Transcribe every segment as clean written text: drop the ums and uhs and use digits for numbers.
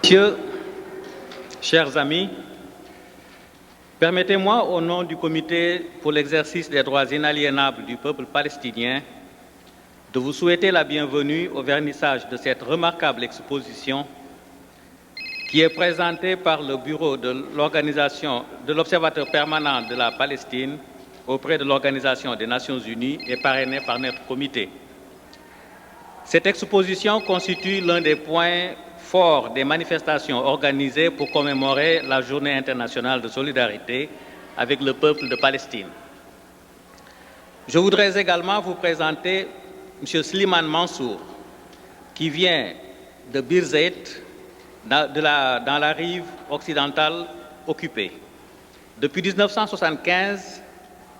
Messieurs, chers amis, permettez-moi, au nom du Comité pour l'exercice des droits inaliénables du peuple palestinien, de vous souhaiter la bienvenue au vernissage de cette remarquable exposition qui est présentée par le Bureau de l'Organisation de l'Observateur permanent de la Palestine auprès de l'Organisation des Nations Unies et parrainée par notre comité. Cette exposition constitue l'un des points forts des manifestations organisées pour commémorer la Journée internationale de solidarité avec le peuple de Palestine. Je voudrais également vous présenter M. Sliman Mansour, qui vient de Birane, dans la rive occidentale occupée. Depuis 1975,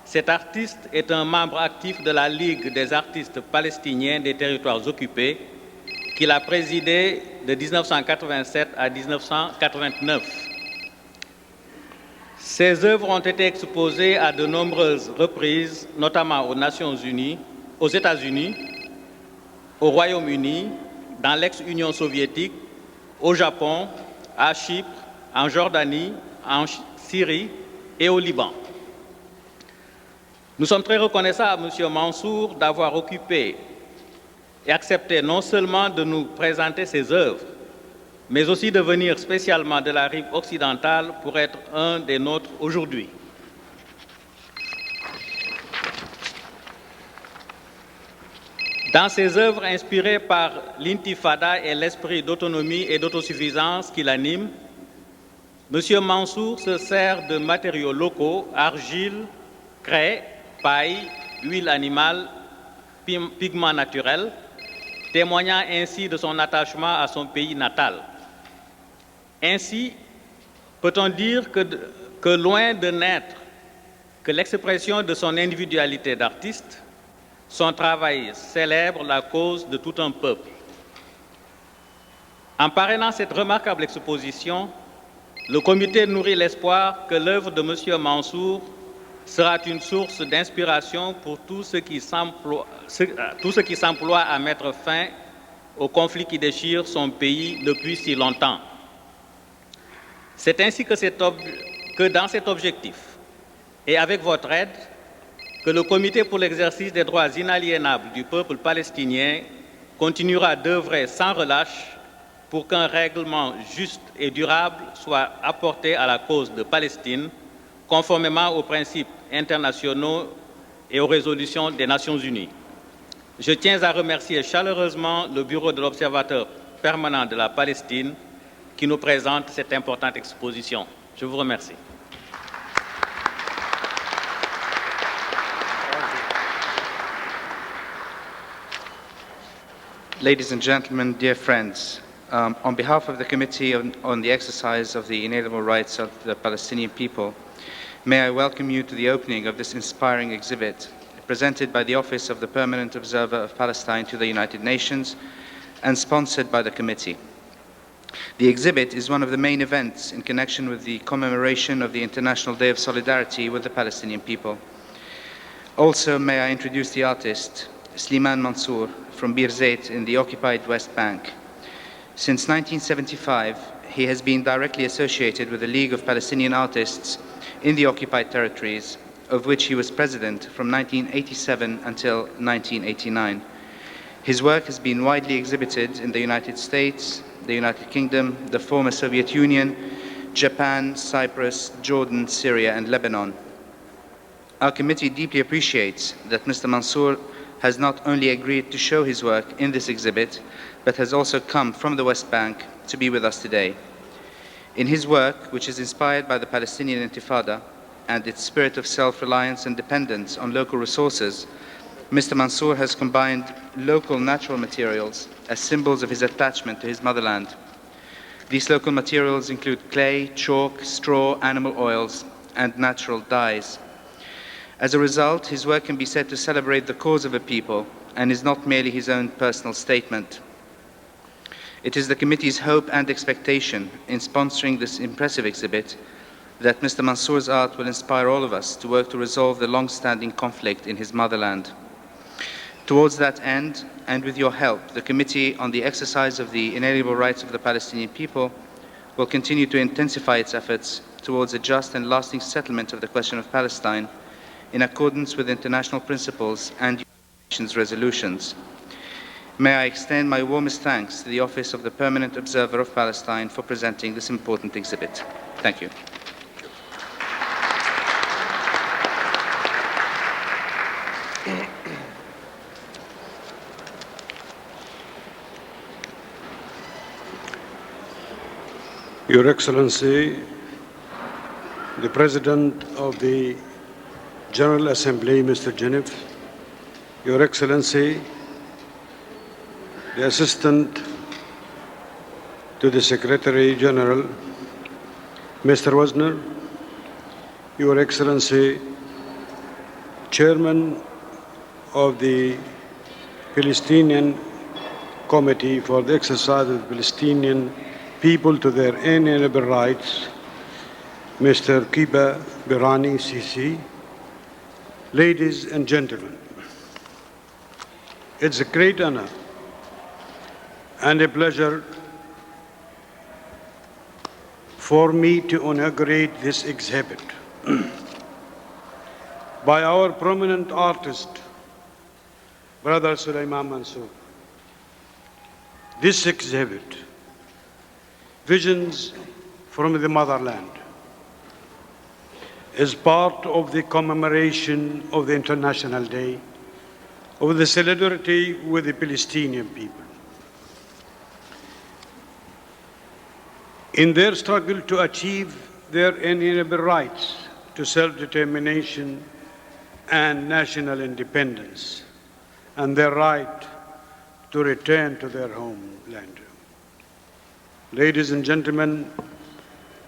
cet artiste est un membre actif de la Ligue des artistes palestiniens des territoires occupés, qu'il a présidé de 1987 à 1989. Ses œuvres ont été exposées à de nombreuses reprises, notamment aux Nations Unies, aux États-Unis, au Royaume-Uni, dans l'ex-Union soviétique, au Japon, à Chypre, en Jordanie, en Syrie et au Liban. Nous sommes très reconnaissants à M. Mansour d'avoir occupé et accepté non seulement de nous présenter ses œuvres, mais aussi de venir spécialement de la rive occidentale pour être un des nôtres aujourd'hui. Dans ses œuvres inspirées par l'intifada et l'esprit d'autonomie et d'autosuffisance qui l'anime, M. Mansour se sert de matériaux locaux, argile, craie, paille, huile animale, pigments naturels, témoignant ainsi de son attachement à son pays natal. Ainsi, peut-on dire que loin de n'être que l'expression de son individualité d'artiste, son travail célèbre la cause de tout un peuple. En parrainant cette remarquable exposition, le comité nourrit l'espoir que l'œuvre de M. Mansour sera une source d'inspiration pour tous ceux qui s'emploient à mettre fin au conflit qui déchire son pays depuis si longtemps. C'est ainsi que dans cet objectif, et avec votre aide, que le Comité pour l'exercice des droits inaliénables du peuple palestinien continuera d'œuvrer sans relâche pour qu'un règlement juste et durable soit apporté à la cause de Palestine, conformément aux principes internationaux et aux résolutions des Nations Unies. Je tiens à remercier chaleureusement le Bureau de l'Observateur permanent de la Palestine qui nous présente cette importante exposition. Je vous remercie. Ladies and gentlemen, dear friends, on behalf of the Committee on the Exercise of the Inalienable Rights of the Palestinian People, may I welcome you to the opening of this inspiring exhibit presented by the Office of the Permanent Observer of Palestine to the United Nations and sponsored by the committee. The exhibit is one of the main events in connection with the commemoration of the International Day of Solidarity with the Palestinian people. Also, may I introduce the artist, Sliman Mansour, from Birane in the occupied West Bank. Since 1975, he has been directly associated with the League of Palestinian Artists in the occupied territories, of which he was president from 1987 until 1989. His work has been widely exhibited in the United States, the United Kingdom, the former Soviet Union, Japan, Cyprus, Jordan, Syria, and Lebanon. Our committee deeply appreciates that Mr. Mansour has not only agreed to show his work in this exhibit, but has also come from the West Bank to be with us today. In his work, which is inspired by the Palestinian Intifada and its spirit of self-reliance and dependence on local resources, Mr. Mansour has combined local natural materials as symbols of his attachment to his motherland. These local materials include clay, chalk, straw, animal oils, and natural dyes. As a result, his work can be said to celebrate the cause of a people and is not merely his own personal statement. It is the committee's hope and expectation in sponsoring this impressive exhibit that Mr. Mansour's art will inspire all of us to work to resolve the long-standing conflict in his motherland. Towards that end, and with your help, the Committee on the Exercise of the Inalienable Rights of the Palestinian People will continue to intensify its efforts towards a just and lasting settlement of the question of Palestine in accordance with international principles and United Nations resolutions. May I extend my warmest thanks to the Office of the Permanent Observer of Palestine for presenting this important exhibit. Thank you. Your Excellency, the President of the General Assembly, Mr. Genève, Your Excellency, the Assistant to the Secretary General, Mr. Wisner, Your Excellency, Chairman of the Palestinian Committee for the Exercise of the Palestinian People to their inalienable rights, Mr. Kéba, Birane, Cissé, ladies and gentlemen, it's a great honor and a pleasure for me to inaugurate this exhibit by our prominent artist, Brother Sliman Mansour. This exhibit, Visions from the Motherland, is part of the commemoration of the International Day of the solidarity with the Palestinian people in their struggle to achieve their inalienable rights to self-determination and national independence, and their right to return to their homeland. Ladies and gentlemen,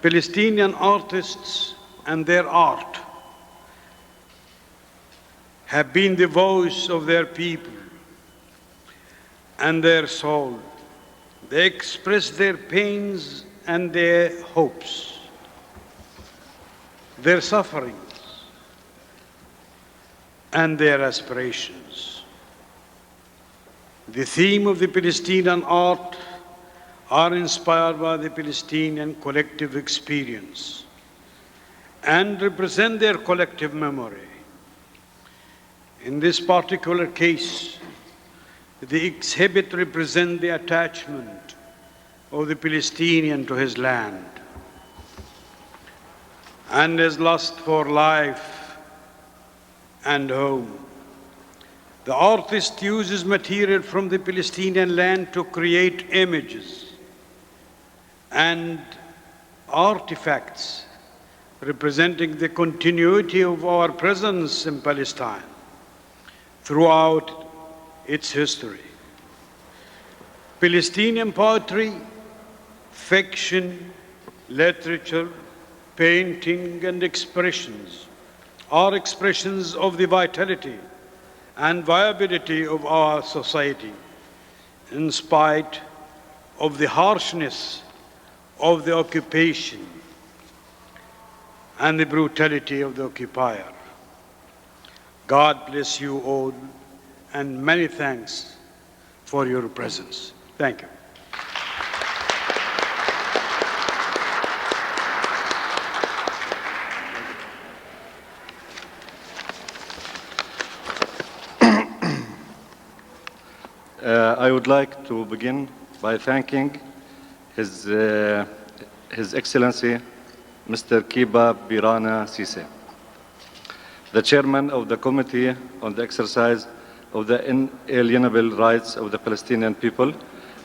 Palestinian artists and their art have been the voice of their people and their soul. They express their pains and their hopes, their sufferings and their aspirations. The theme of the Palestinian art are inspired by the Palestinian collective experience and represent their collective memory. In this particular case, the exhibit represents the attachment of the Palestinian to his land and his lust for life and home. The artist uses material from the Palestinian land to create images and artifacts representing the continuity of our presence in Palestine throughout its history. Palestinian poetry, fiction, literature, painting, and expressions are expressions of the vitality and viability of our society, in spite of the harshness of the occupation and the brutality of the occupier. God bless you all, and many thanks for your presence. Thank you. I would like to begin by thanking His Excellency, Mr. Kéba Birane Cissé, the Chairman of the Committee on the Exercise of the Inalienable Rights of the Palestinian People,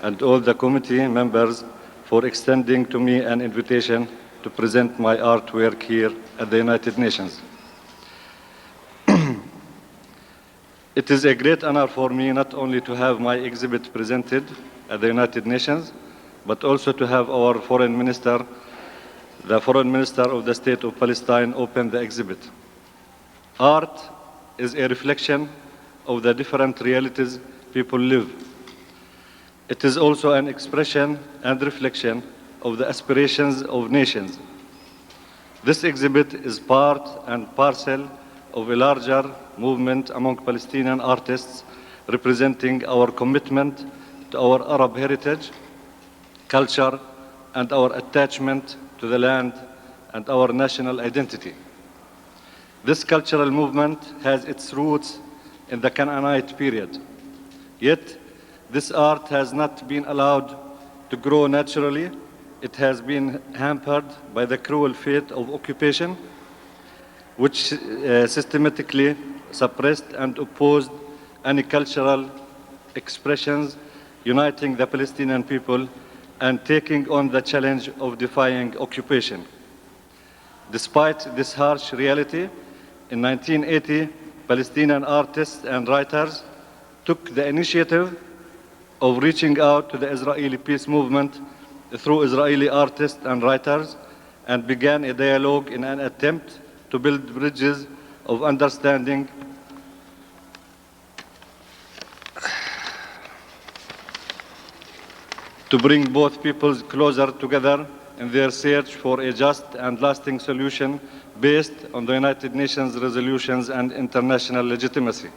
and all the committee members for extending to me an invitation to present my artwork here at the United Nations. It is a great honor for me not only to have my exhibit presented at the United Nations, but also to have our Foreign Minister, the Foreign Minister of the State of Palestine, open the exhibit. Art is a reflection of the different realities people live. It is also an expression and reflection of the aspirations of nations. This exhibit is part and parcel of a larger movement among Palestinian artists representing our commitment to our Arab heritage, culture, and our attachment to the land and our national identity. This cultural movement has its roots in the Canaanite period. Yet, this art has not been allowed to grow naturally. It has been hampered by the cruel fate of occupation, which systematically suppressed and opposed any cultural expressions uniting the Palestinian people and taking on the challenge of defying occupation. Despite this harsh reality, in 1980, Palestinian artists and writers took the initiative of reaching out to the Israeli peace movement through Israeli artists and writers and began a dialogue in an attempt to build bridges of understanding to bring both peoples closer together in their search for a just and lasting solution based on the United Nations resolutions and international legitimacy.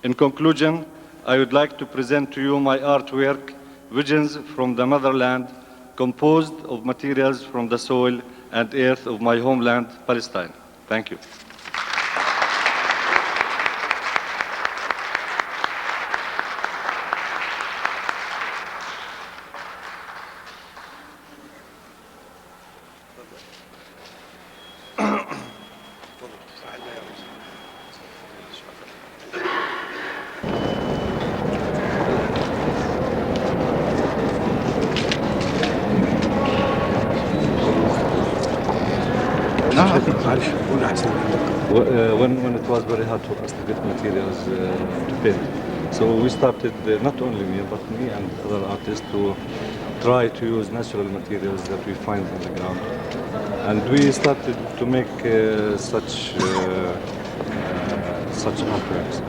In conclusion, I would like to present to you my artwork, Visions from the Motherland, composed of materials from the soil and earth of my homeland, Palestine. Thank you. When it was very hard for us to get materials to paint. So we started, not only me, but me and other artists, to try to use natural materials that we find on the ground. And we started to make such artworks.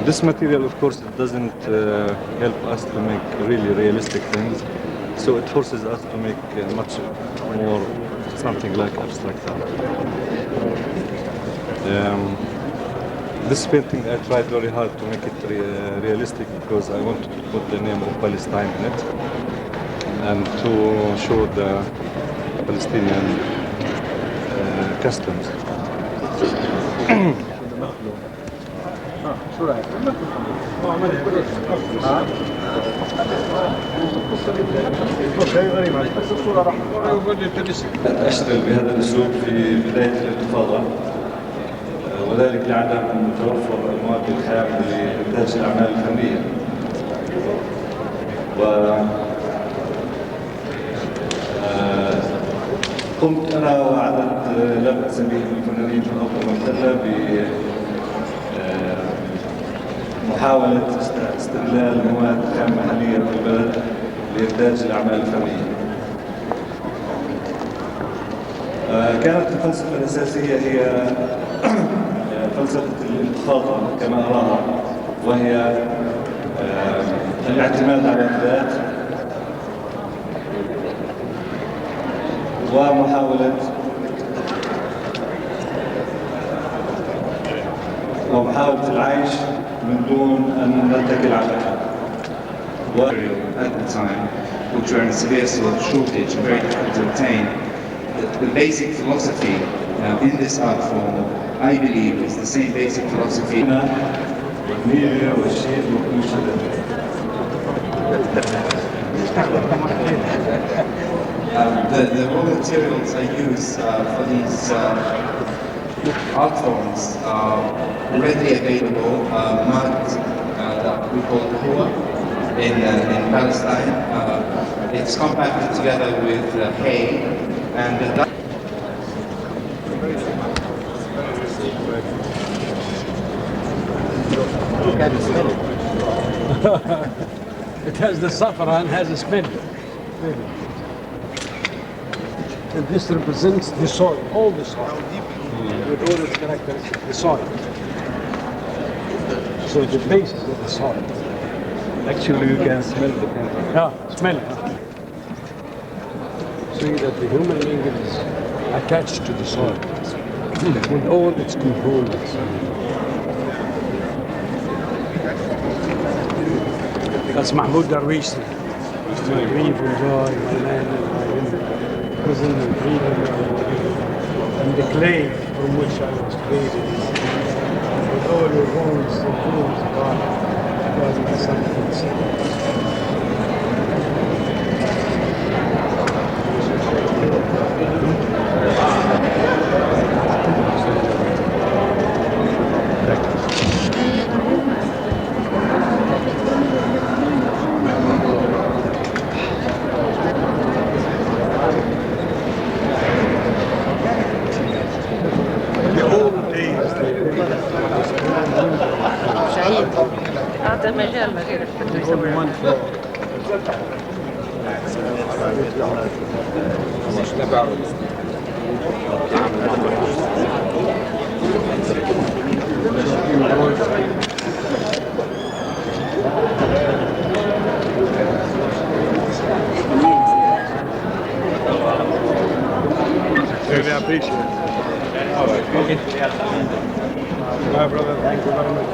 This material, of course, it doesn't help us to make really realistic things. So it forces us to make much more something like abstract art. This painting I tried very hard to make it realistic because I wanted to put the name of Palestine in it and to show the Palestinian customs. أشتغل بهذا الأسلوب في بداية الانتفاضة وذلك لعدم توفر المواد الخام لإنتاج الأعمال الفنية. قمت أنا وعدد لا بأس به من الفنانين في الأرض المحتلة بمحاولة استغلال مواد خام محلية في البلد لإنتاج الأعمال الفنية. كانت الفلسفة الأساسية هي فلسفة الانتفاضة كما أراها، وهي الاعتماد على الذات ومحاولة العيش من دون أن نتكل على أحد. At the time, which were in severe sort of shortage and very difficult to obtain, the basic philosophy in this art form, I believe, is the same basic philosophy. The raw materials I use for these art forms are readily available. Mud that we call Kéba in Palestine. It's compacted together with hay and it has the saffron, has a smell. And this represents the soil, all the soil, with all its characteristics, the soil. So the basis of the soil. Actually, you can smell the painting. Yeah, smell it. See that the human being is attached to the soil with all its components. That's Mahmoud Darwish, my grief and joy, my man, and my prison and freedom, and the clay from which I was created. With all your wounds and wounds, God, was my son. أعطي مجال لغيرك بده يسوي. Really appreciate it. All right. Okay. My brother, thank you very much.